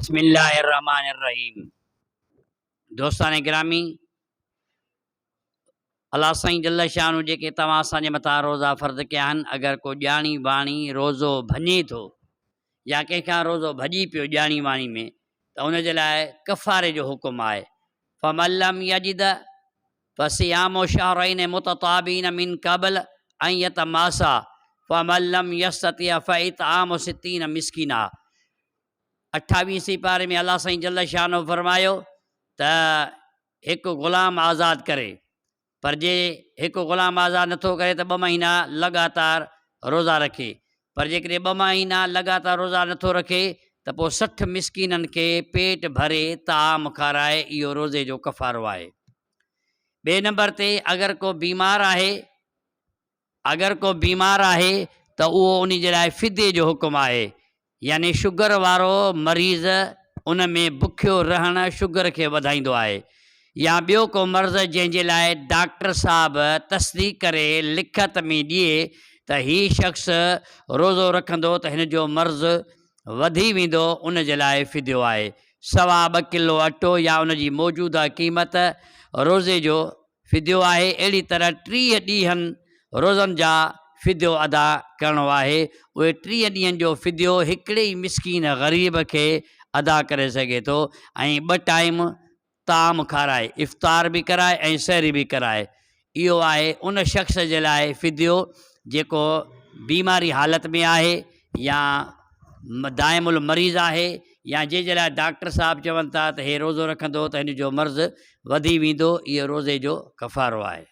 बिस्मिल्लाहिर्रहमानिर्रहीम। दोस्तान गिरामी, अल्लाह साईं जल्ल शानु जेके तव्हां असांजे मथां रोज़ा फ़र्ज़ कया आहिनि, अगरि को ॼाणी वाणी रोज़ो भञे थो या कंहिंखां रोज़ो भॼी पियो ॼाणी वाणी में, त उनजे लाइ कफ़ारे जो हुकुम आहे। फमन लम यजिद फसियामु शहरैन मुतताबिईन मिन क़ब्ल अन यतमासा फमन लम यस्तति फइतआमु सित्तीन मिस्कीना। 28वीं पारे में अल्लाह साईं जल्ल शानो फरमायो त हिकु ग़ुलाम आज़ादु करे, पर जे हिकु ग़ुलाम आज़ादु नथो करे त 2 महीना लगातार रोज़ा रखे, पर जेकॾहिं 2 महीना लगातार रोज़ा नथो रखे त पोइ 60 मिस्कीननि खे पेट भरे ताम खाराए। इहो रोज़े जो कफ़ारो आहे। ॿिए नंबर ते अगरि को बीमार आहे त उहो उन जे लाइ फ़िदे जो हुकुम आहे। यानी शुगर वारो मरीज़ उन में बुखियो रहणु शुगर खे वधाईंदो आहे, या ॿियो को मर्ज़ जंहिंजे लाइ डॉक्टर साहब तस्दीक़ करे लिखत में ॾिए त हीउ शख़्स रोज़ो रखंदो त हिन जो मर्ज़ वधी वेंदो, उन जे लाइ फ़िदियो आहे। 2.25 किलो अटो या उन जी मौजूदा क़ीमत रोज़े जो फ़िदियो आहे। अहिड़ी तरह 30 ॾींहंनि रोज़नि जा फ़िदियो अदा करिणो आहे। उहे 30 ॾींहंनि जो फ़िदियो हिकिड़े ई मिस्कीन ग़रीब खे अदा करे सघे थो ऐं 2 टाइम ताम खाराए, इफ़्तार बि कराए ऐं सहरी बि कराए। इहो आहे उन शख़्स जे लाइ फ़िदियो जेको बीमारी हालत में आहे या दाइमुल मरीज़ आहे, या जंहिंजे लाइ डॉक्टर साहब चवनि था त हे रोज़ो रखंदो त हिन जो मर्ज़ वधी वेंदो। इहो रोज़े जो कफ़ारो आहे।